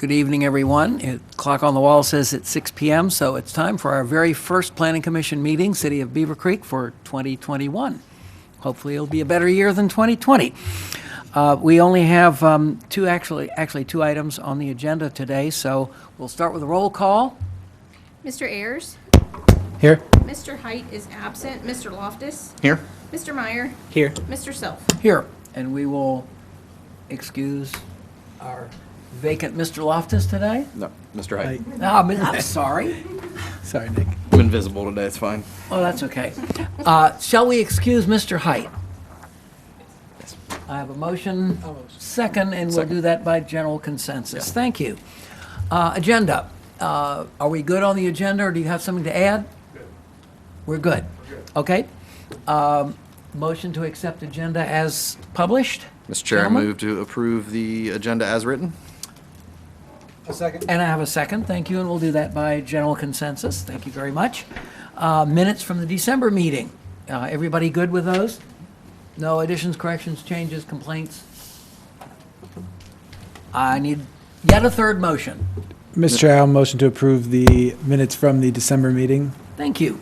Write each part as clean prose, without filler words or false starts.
Good evening, everyone. The clock on the wall says it's 6 p.m., so it's time for our very first Planning Commission meeting, City of Beavercreek, for 2021. Hopefully it'll be a better year than 2020. We only have two items on the agenda today, so we'll start with a roll call. Mr. Ayers? Here. Mr. Height is absent. Mr. Loftus? Here. Mr. Meyer? Here. Mr. Self? Here, and we will excuse our vacant Mr. Loftus today. No, Mr. Height. I'm sorry. Sorry, Nick. I'm invisible today, it's fine. Oh, that's okay. Shall we excuse Mr. Height? I have a motion, second, and we'll do that by general consensus. Thank you. Agenda. Are we good on the agenda, or do you have something to add? Good. We're good. Okay. Motion to accept agenda as published. Mr. Chair, Gentlemen? I move to approve the agenda as written. A second. And I have a second. Thank you, and we'll do that by general consensus. Thank you very much. Minutes from the December meeting. Everybody good with those? No additions, corrections, changes, complaints? I need yet a third motion. Mr. Chair, I'll motion to approve the minutes from the December meeting. Thank you.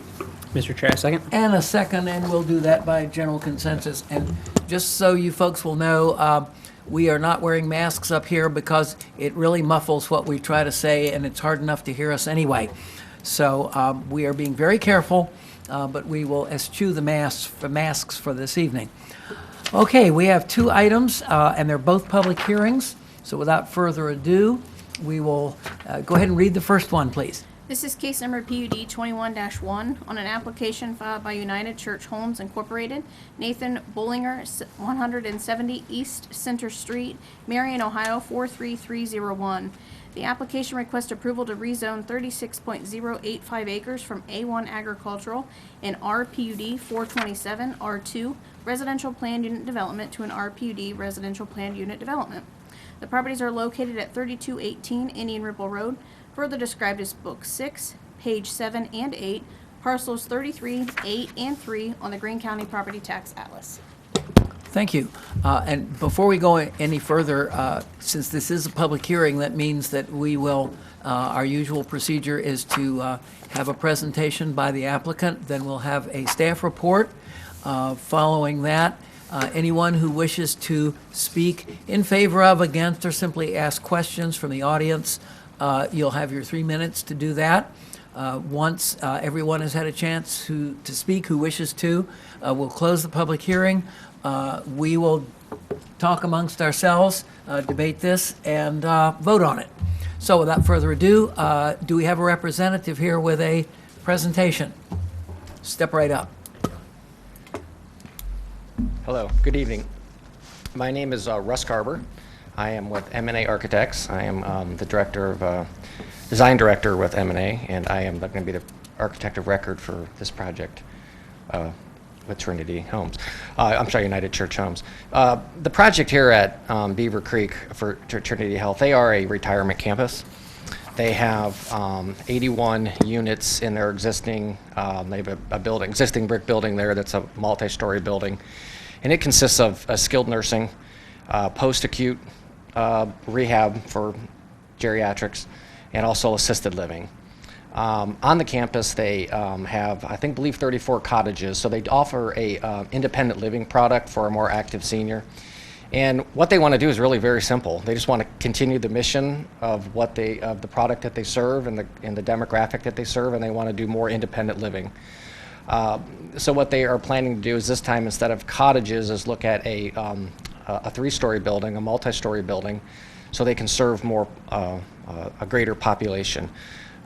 Mr. Chair, second. And a second, and we'll do that by general consensus. And just so you folks will know, we are not wearing masks up here because it really muffles what we try to say, and it's hard enough to hear us anyway. So we are being very careful, but we will eschew the masks for this evening. Okay, we have two items, and they're both public hearings. So without further ado, we will go ahead and read the first one, please. This is case number PUD 21-1 on an application filed by United Church Homes Incorporated, Nathan Bollinger, 170 East Center Street, Marion, Ohio 43301. The application requests approval to rezone 36.085 acres from A1 agricultural and RPUD 427 R2 residential planned unit development to an RPUD residential planned unit development. The properties are located at 3218 Indian Ripple Road, further described as Book 6, page 7 and 8, parcels 33, 8, and 3 on the Greene County Property Tax Atlas. Thank you. And before we go any further, since this is a public hearing, that means that we will, our usual procedure is to have a presentation by the applicant, then we'll have a staff report. Following that, anyone who wishes to speak in favor of, against, or simply ask questions from the audience, you'll have your 3 minutes to do that. Once everyone has had a chance to speak who wishes to, we'll close the public hearing. We will talk amongst ourselves, debate this, and vote on it. So without further ado, do we have a representative here with a presentation? Step right up. Hello, good evening. My name is Russ Carver. I am with M&A Architects. I am the director of, design director with M&A, and I am going to be the architect of record for this project with Trinity Homes. United Church Homes. The project here at Beavercreek for Trinity Health, they are a retirement campus. They have 81 units in their existing, they have a building, existing brick building there that's a multi-story building. And it consists of skilled nursing, post-acute rehab for geriatrics, and also assisted living. On the campus, they have, I believe 34 cottages, so they offer a independent living product for a more active senior. And what they want to do is really very simple. They just want to continue the mission of the product that they serve and the demographic that they serve, and they want to do more independent living. So what they are planning to do is this time, instead of cottages, is look at a 3-story building, a multi-story building, so they can serve more a greater population.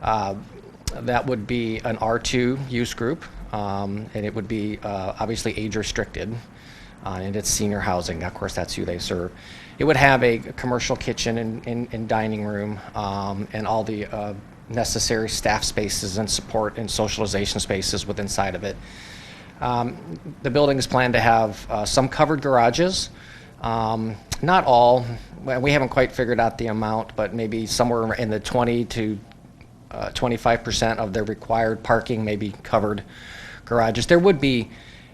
That would be an R2 use group, and it would be obviously age restricted, and it's senior housing. Of course, that's who they serve. It would have a commercial kitchen and dining room, and all the necessary staff spaces and support and socialization spaces within inside of it. The building is planned to have some covered garages. Not all. We haven't quite figured out the amount, but maybe somewhere in the 20 to 25% of the required parking may be covered garages. There would be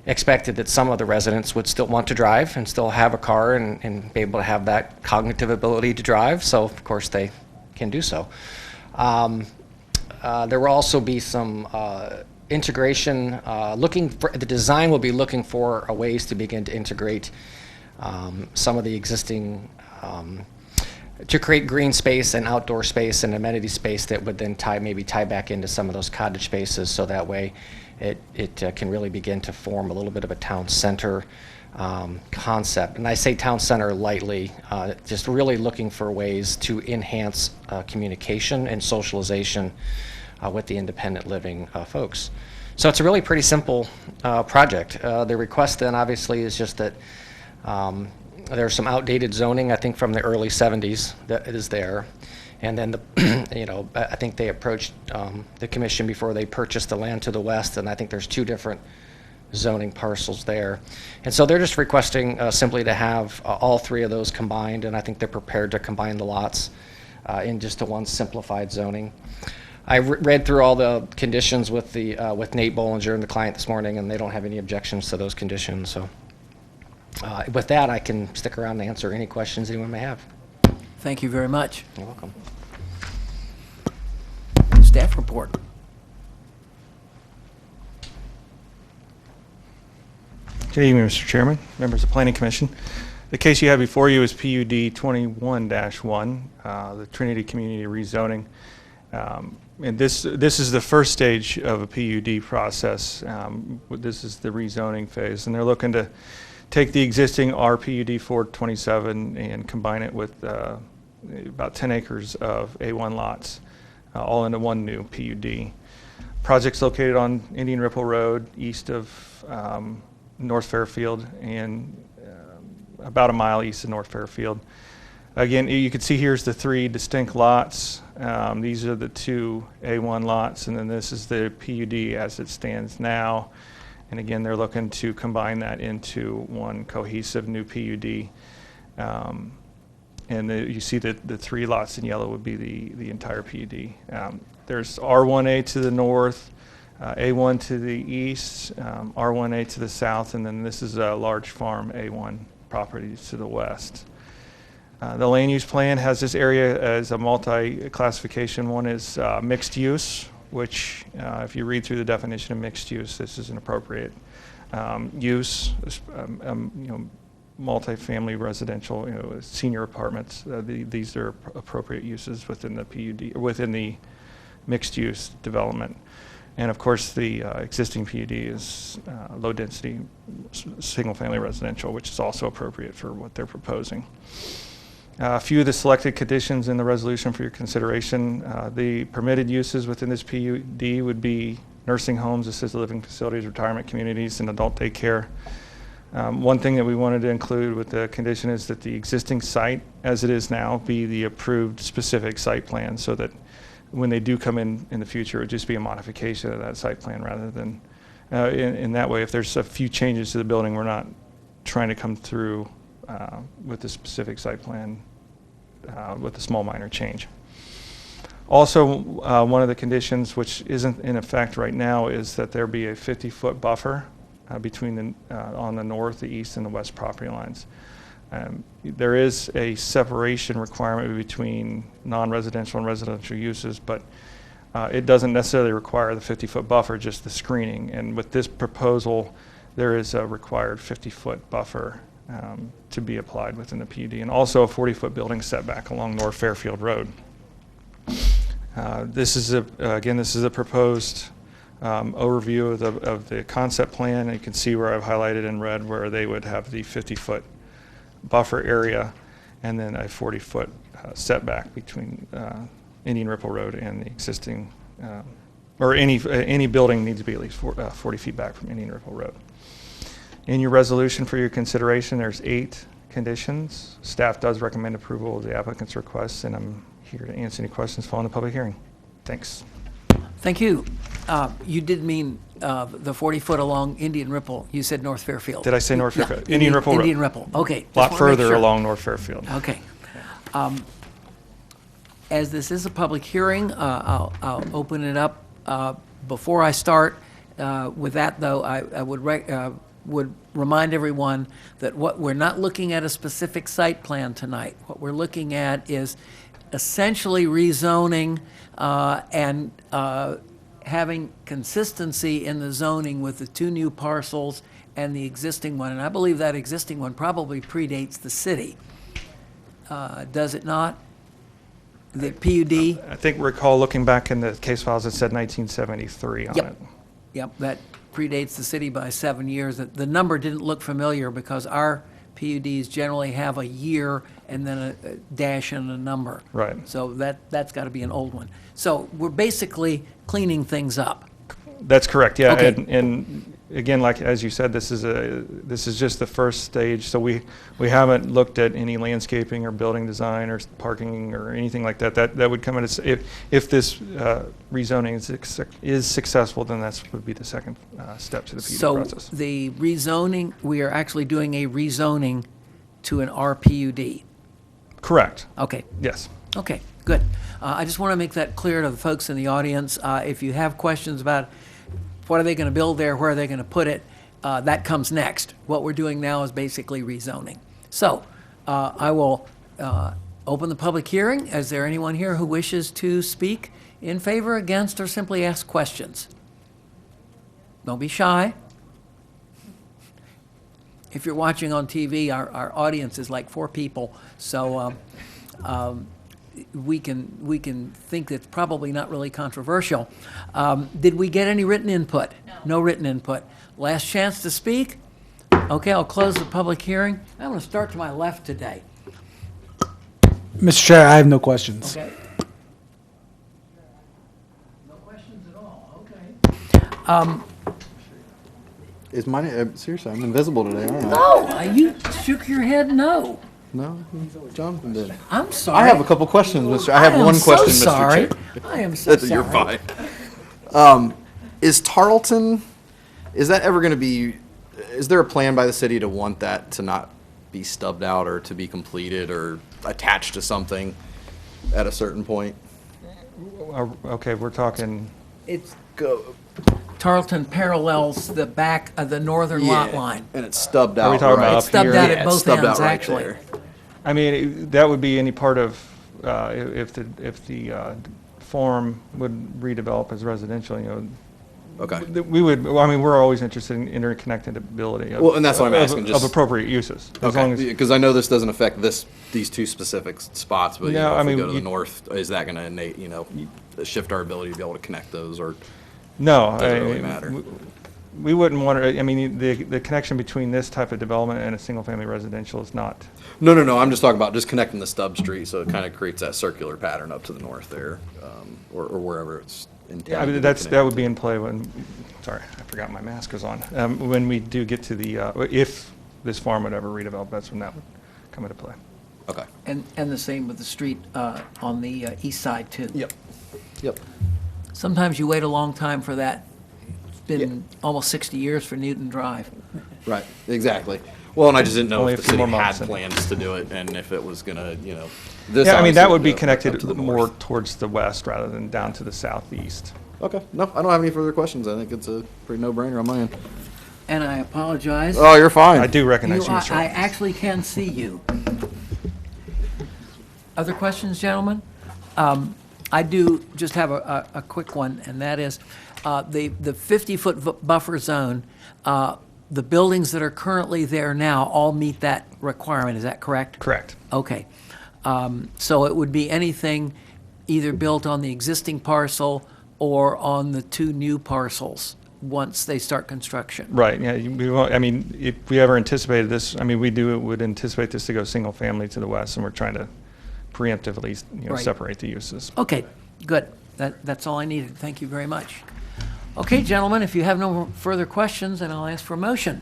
expected that some of the residents would still want to drive and still have a car and be able to have that cognitive ability to drive. So of course they can do so. There will also be some integration. The design will be looking for ways to begin to integrate some of the existing, to create green space and outdoor space and amenity space that would then maybe tie back into some of those cottage spaces, so that way it can really begin to form a little bit of a town center concept. And I say town center lightly, just really looking for ways to enhance communication and socialization with the independent living folks. So it's a really pretty simple project. The request then obviously is just that there's some outdated zoning, I think from the early 70s, that is there. And then I think they approached the commission before they purchased the land to the west, and I think there's 2 different zoning parcels there. And so they're just requesting simply to have all 3 of those combined, and I think they're prepared to combine the lots in just to one simplified zoning. I read through all the conditions with Nate Bollinger and the client this morning, and they don't have any objections to those conditions. So with that, I can stick around and answer any questions anyone may have. Thank you very much. You're welcome. Staff report. Good evening, Mr. Chairman, members of the Planning Commission. The case you have before you is PUD 21-1, the Trinity Community Rezoning. And this is the first stage of a PUD process. This is the rezoning phase, and they're looking to take the existing RPUD 427 and combine it with about 10 acres of A1 lots, all into one new PUD. Project's located on Indian Ripple Road, east of North Fairfield, and about a mile east of North Fairfield. Again, you can see here's the 3 distinct lots. These are the 2 A1 lots, and then this is the PUD as it stands now. And again, they're looking to combine that into one cohesive new PUD. And you see that the 3 lots in yellow would be the entire PUD. There's R1A to the north, A1 to the east, R1A to the south, and then this is a large farm A1 property to the west. The land use plan has this area as a multi-classification. One is mixed use, which if you read through the definition of mixed use, this is an appropriate use. Multifamily residential, senior apartments. These are appropriate uses within the PUD, or within the mixed use development. And of course, the existing PUD is low density single family residential, which is also appropriate for what they're proposing. A few of the selected conditions in the resolution for your consideration. The permitted uses within this PUD would be nursing homes, assisted living facilities, retirement communities, and adult daycare. One thing that we wanted to include with the condition is that the existing site, as it is now, be the approved specific site plan, so that when they do come in the future, it would just be a modification of that site plan rather than, in that way, if there's a few changes to the building, we're not trying to come through with the specific site plan with a small minor change. Also, one of the conditions which isn't in effect right now is that there be a 50-foot buffer between on the north, the east, and the west property lines. There is a separation requirement between non-residential and residential uses, but it doesn't necessarily require the 50-foot buffer, just the screening. And with this proposal, there is a required 50-foot buffer to be applied within the PUD, and also a 40-foot building setback along North Fairfield Road. This is a proposed overview of the concept plan. You can see where I've highlighted in red where they would have the 50-foot buffer area, and then a 40-foot setback between Indian Ripple Road and the existing, or any building needs to be at least 40 feet back from Indian Ripple Road. In your resolution for your consideration, there's 8 conditions. Staff does recommend approval of the applicant's request, and I'm here to answer any questions following the public hearing. Thanks. Thank you. You did mean the 40-foot along Indian Ripple. You said North Fairfield. Did I say North Fairfield? No, Indian Ripple Road. Indian Ripple. Okay. A lot further along North Fairfield. Okay. As this is a public hearing, I'll open it up. Before I start with that, though, I would remind everyone that we're not looking at a specific site plan tonight. What we're looking at is essentially rezoning and having consistency in the zoning with the two new parcels and the existing one. And I believe that existing one probably predates the city. Does it not? The PUD? I think recall looking back in the case files, it said 1973 on Yep. it. Yep, that predates the city by 7 years. The number didn't look familiar because our PUDs generally have a year and then a dash and a number. Right. So that's got to be an old one. So we're basically cleaning things up. That's correct, yeah. Okay. And again, like, as you said, this is just the first stage, so we haven't looked at any landscaping or building design or parking or anything like that. That would come in as, if this rezoning is successful, then that would be the second step to the PUD So process. the rezoning, we are actually doing a rezoning to an RPUD. Correct, Okay. yes. Okay, good. I just want to make that clear to the folks in the audience. If you have questions about what are they going to build there, where are they going to put it, that comes next. What we're doing now is basically rezoning. So I will open the public hearing. Is there anyone here who wishes to speak in favor, against, or simply ask questions? Don't be shy. If you're watching on TV, our audience is like 4 people, so we can think it's probably not really controversial. Did we get any written input? No written input. Last chance to speak? Okay, I'll close the public hearing. I'm going to start to my left today. Mr. Chair, I have no questions. Okay. No questions at all, okay. Is mine, seriously, I'm invisible today, aren't I? No, you shook your head no. No, Jonathan did. I'm sorry. I have a couple questions, Mr. I have am one question, so Mr. sorry. Chair. I am so sorry. You're fine. Is Tarleton, is that ever going to be, is there a plan by the city to want that to not be stubbed out or to be completed or attached to something at a certain point? Okay, we're talking, It's Go. Tarleton parallels the back of the northern lot line. And it's stubbed out, we talking right? about It's stubbed here? out Yeah, at it's both stubbed ends, out right actually. there. I mean, that would be any part of, if the form would redevelop as residential, you know, Okay. we would, I mean, we're always interested in interconnectability of. Well, and that's what I'm asking, Of just- appropriate uses. As long as, Okay, because I know this doesn't affect these two specific spots, but you No, know, I if we mean, go to the you- north, is that going to shift our ability to be able to connect those, or no. does it I- really matter? We wouldn't want to, I mean, the connection between this type of development and a single-family residential is not, No, I'm just talking about just connecting the stub street, so it kind of creates that circular pattern up to the north there, or wherever it's intended. I mean, to be that connected. would be in play when, sorry, I forgot my mask was on. When we do get to the, if this farm would ever redevelop, that's when that would come into play. Okay. And the same with the street on the east side, too. Yep. Sometimes you wait a long time for that. It's Yeah. been almost 60 years for Newton Drive. Right, exactly. Well, and I just didn't know Only if a the few city more had months, and- plans to do it, and if it was gonna, this. Yeah, I mean, that obviously would be go up connected to the more north. towards the west rather than down to the southeast. Okay, no, I don't have any further questions. I think it's a pretty no-brainer on my end. And I apologize. Oh, you're fine. I do recognize you, I Mr. Rollins. actually can see you. Other questions, gentlemen? I do just have a quick one, and that is the 50-foot buffer zone. The buildings that are currently there now all meet that requirement. Is that correct? Correct. Okay. So it would be anything either built on the existing parcel or on the 2 new parcels once they start construction. Right, yeah, we won't, I mean, if we ever anticipated this, I mean, would anticipate this to go single-family to the west, and we're trying to preemptively, Right. separate the uses. Okay, good. That's all I needed. Thank you very much. Okay, gentlemen, if you have no further questions, then I'll ask for a motion.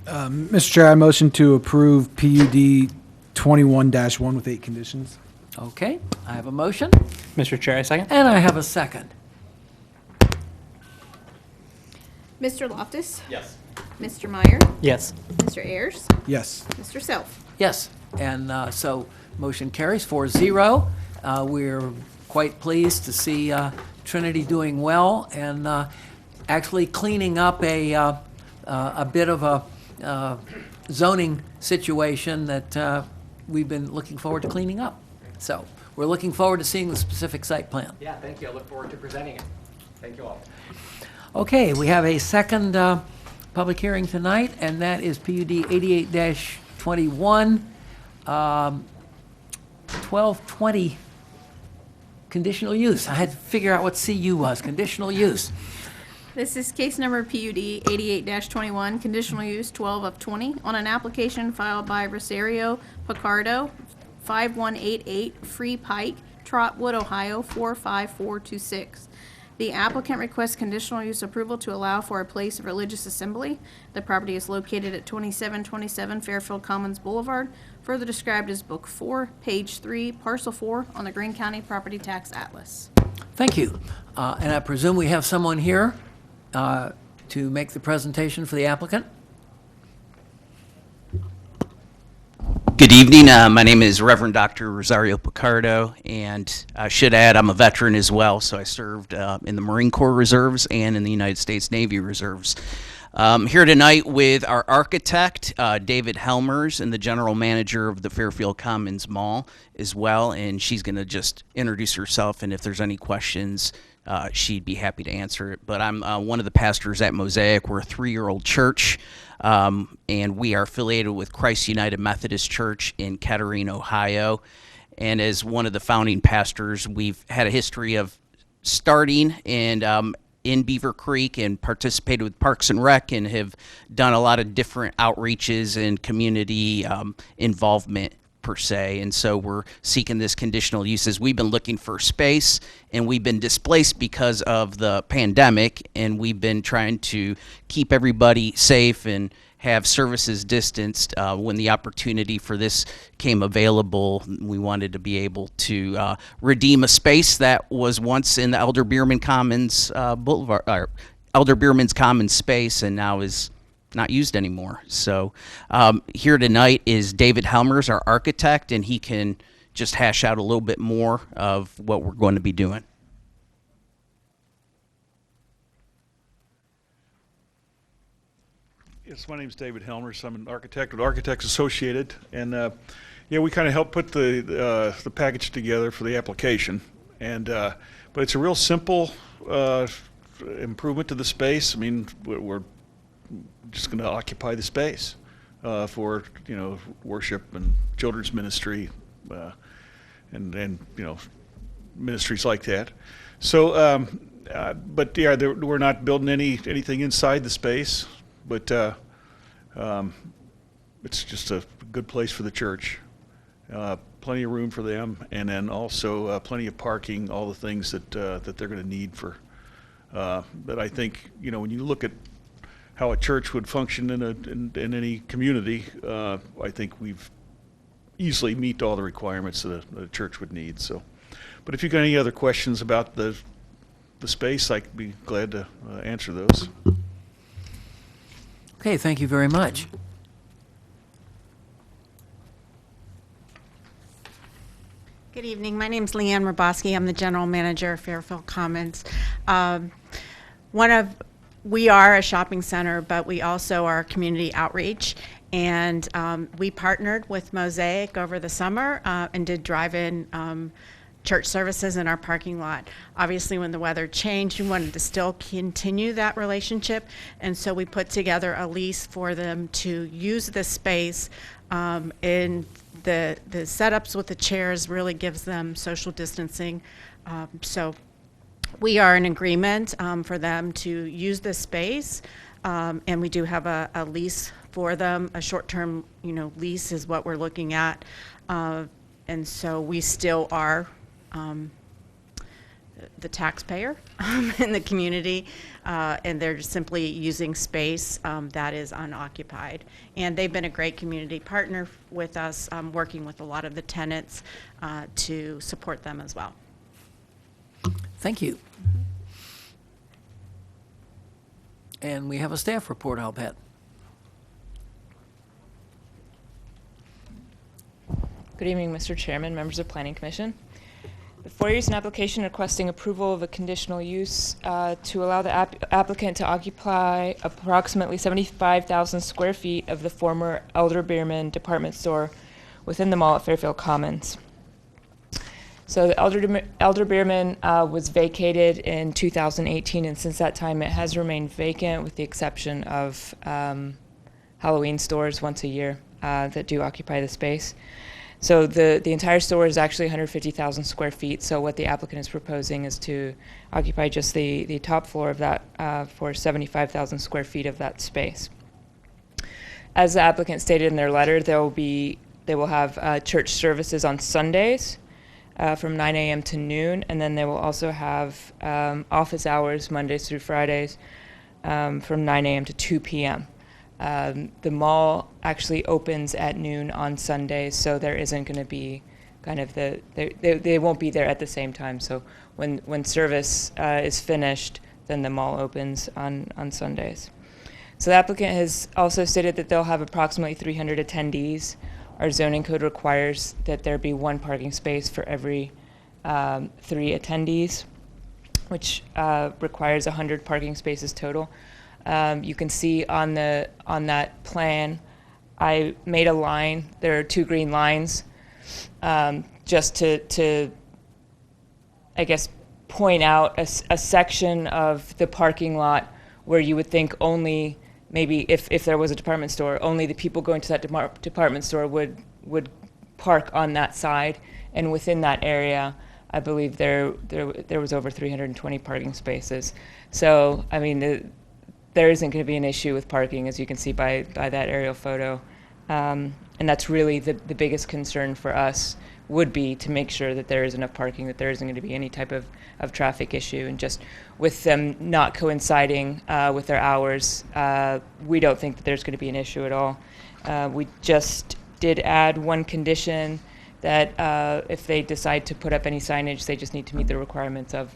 Mr. Chair, I motion to approve PUD 21-1 with 8 conditions. Okay, I have a motion, Mr. Chair, I second. and I have a second. Mr. Loftus? Yes. Mr. Meyer? Yes. Mr. Ayers? Yes. Mr. Self? Yes, and so motion carries 4-0. We're quite pleased to see Trinity doing well and actually cleaning up a bit of a zoning situation that we've been looking forward to cleaning up. So we're looking forward to seeing the specific site plan. Yeah, thank you. I look forward to presenting it. Thank you all. Okay, we have a second public hearing tonight, and that is PUD 88-21, 1220 conditional use. I had to figure out what CU was, conditional use. This is case number PUD 88-21, conditional use 12 of 20, on an application filed by Rosario Picardo, 5188 Free Pike, Trotwood, Ohio 45426. The applicant requests conditional use approval to allow for a place of religious assembly. The property is located at 2727 Fairfield Commons Boulevard, further described as Book 4, Page 3, Parcel 4 on the Greene County Property Tax Atlas. Thank you. And I presume we have someone here to make the presentation for the applicant? Good evening. My name is Reverend Dr. Rosario Picardo, and I should add I'm a veteran as well, so I served in the Marine Corps Reserves and in the United States Navy Reserves. Here tonight with our architect, David Helmers, and the general manager of the Fairfield Commons Mall as well, and she's going to just introduce herself, and if there's any questions, she'd be happy to answer it. But I'm one of the pastors at Mosiac. We're a 3-year-old church, and we are affiliated with Christ United Methodist Church in Kettering, Ohio. And as one of the founding pastors, we've had a history of starting and in Beavercreek and participated with Parks and Rec and have done a lot of different outreaches and community involvement per se, and so we're seeking this conditional uses. We've been looking for space, and we've been displaced because of the pandemic, and we've been trying to keep everybody safe and have services distanced. When the opportunity for this came available, we wanted to be able to redeem a space that was once in the Elder Bierman Commons Boulevard, or Elder Bierman's Commons space, and now is not used anymore. So here tonight is David Helmers, our architect, and he can just hash out a little bit more of what we're going to be doing. Yes, my name is David Helmers. I'm an architect with Architects Associated, and yeah, we kind of helped put the package together for the application. And but it's a real simple improvement to the space. I mean, we're just going to occupy the space for worship and children's ministry and ministries like that. So, but yeah, we're not building anything inside the space, but it's just a good place for the church. Plenty of room for them, and then also plenty of parking, all the things that they're going to need for. But I think when you look at how a church would function in any community, I think we've easily meet all the requirements that a church would need. So, but if you've got any other questions about the space, I'd be glad to answer those. Okay, thank you very much. Good evening. My name is Leanne Roboski. I'm the general manager of Fairfield Commons. We are a shopping center, but we also are community outreach. And we partnered with Mosaic over the summer and did drive-in church services in our parking lot. Obviously, when the weather changed, we wanted to still continue that relationship. And so we put together a lease for them to use the space. And the setups with the chairs really gives them social distancing. So we are in agreement for them to use this space, and we do have a lease for them. A short-term, lease is what we're looking at, and so we still are the taxpayer in the community, and they're just simply using space that is unoccupied. And they've been a great community partner with us, working with a lot of the tenants to support them as well. Thank you. And we have a staff report, I'll bet. Good evening, Mr. Chairman, members of Planning Commission. Before you is an application requesting approval of a conditional use to allow the applicant to occupy approximately 75,000 square feet of the former Elder Bierman department store within the mall at Fairfield Commons. So the Elder Beerman was vacated in 2018, and since that time it has remained vacant with the exception of Halloween stores once a year that do occupy the space. So the entire store is actually 150,000 square feet. So what the applicant is proposing is to occupy just the top floor of that for 75,000 square feet of that space. As the applicant stated in their letter, they will have church services on Sundays from 9 a.m. to noon, and then they will also have office hours Mondays through Fridays from 9 a.m. to 2 p.m. The mall actually opens at noon on Sundays, so there isn't going to be kind of they won't be there at the same time. So when service is finished, then the mall opens on Sundays. So the applicant has also stated that they'll have approximately 300 attendees. Our zoning code requires that there be one parking space for every 3 attendees, which requires 100 parking spaces total. You can see on that plan, I made a line. There are 2 green lines, just to I guess point out a section of the parking lot where you would think only maybe if there was a department store, only the people going to that department store would park on that side, and within that area, I believe there was over 320 parking spaces. So I mean, there isn't going to be an issue with parking, as you can see by that aerial photo, and that's really the biggest concern for us would be to make sure that there is enough parking, that there isn't going to be any type of traffic issue. And just with them not coinciding with their hours, we don't think that there's going to be an issue at all. We just did add one condition that if they decide to put up any signage, they just need to meet the requirements of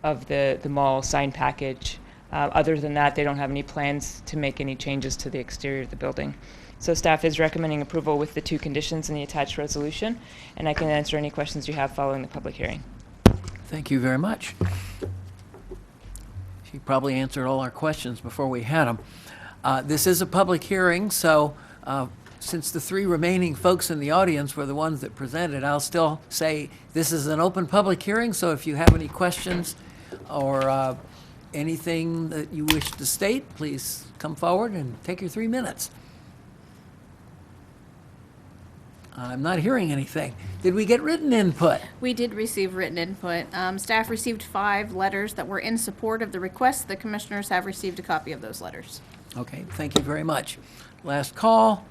the mall sign package. Other than that, they don't have any plans to make any changes to the exterior of the building. So staff is recommending approval with the 2 conditions in the attached resolution, and I can answer any questions you have following the public hearing. Thank you very much. She probably answered all our questions before we had them. This is a public hearing, so since the 3 remaining folks in the audience were the ones that presented, I'll still say this is an open public hearing, so if you have any questions or anything that you wish to state, please come forward and take your 3 minutes. I'm not hearing anything. Did we get written input? We did receive written input. Staff received 5 letters that were in support of the request. The commissioners have received a copy of those letters. Okay, thank you very much. Last call.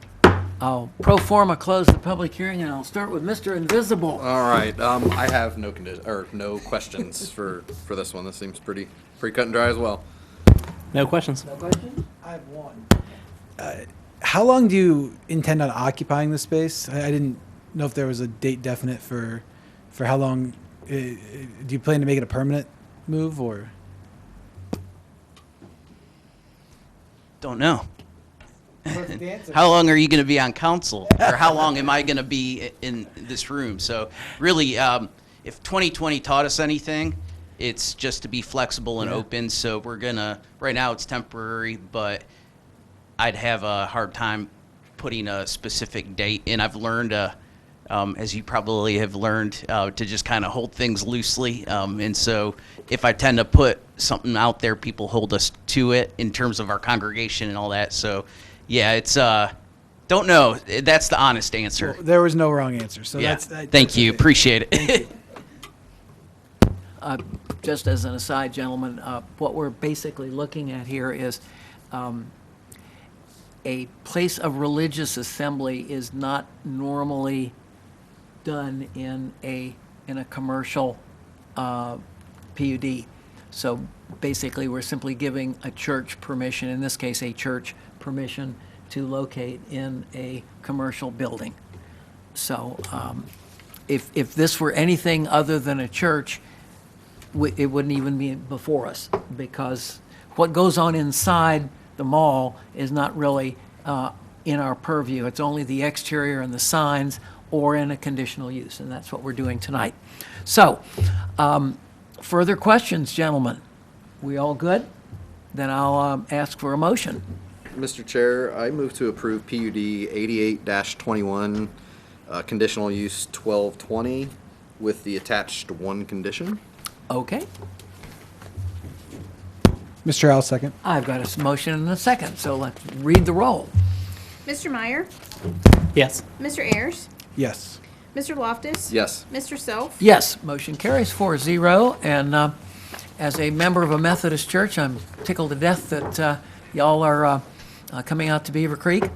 I'll pro forma close the public hearing, and I'll start with Mr. Invisible. All right, I have no questions for this one. This seems pretty cut and dry as well. No questions. No questions? I have one. How long do you intend on occupying the space? I didn't know if there was a date definite for how long. Do you plan to make it a permanent move, or? Don't know. How long are you going to be on council? Or how long am I going to be in this room? So really, if 2020 taught us anything, it's just to be flexible and open. So we're going to, right now it's temporary, but I'd have a hard time putting a specific date. And I've learned, as you probably have learned, to just kind of hold things loosely. And so if I tend to put something out there, people hold us to it in terms of our congregation and all that. So yeah, it's, don't know. That's the honest answer. Well, there was no wrong answer. So Yeah. that's Thank you. okay. Appreciate it. Just as an aside, gentlemen, what we're basically looking at here is a place of religious assembly is not normally done in a commercial PUD. So basically, we're simply giving a church permission, in this case, a church permission to locate in a commercial building. So if this were anything other than a church, it wouldn't even be before us, because what goes on inside the mall is not really in our purview. It's only the exterior and the signs, or in a conditional use, and that's what we're doing tonight. So, further questions, gentlemen? We all good? Then I'll ask for a motion. Mr. Chair, I move to approve PUD 88-21, conditional use 1220, with the attached one condition. Okay, Mr. Al, second. I've got a motion and a second, so let's read the roll. Mr. Meyer, Yes. Mr. Ayers, Yes. Mr. Loftus. Yes. Mr. Self. Yes, motion carries 4-0, and as a member of a Methodist church, I'm tickled to death that y'all are coming out to Beavercreek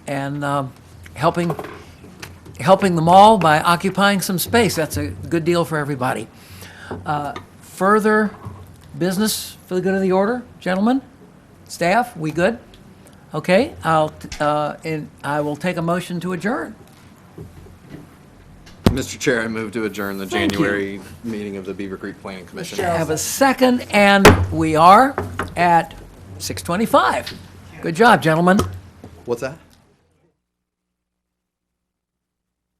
and helping them all by occupying some space. That's a good deal for everybody. Further business for the good of the order, gentlemen? Staff, we good? Okay, and I will take a motion to adjourn. Mr. Chair, I move to adjourn the Thank you. January meeting of the Beavercreek Planning Commission. Have a second, and we are at 6:25. Good job, gentlemen. What's that?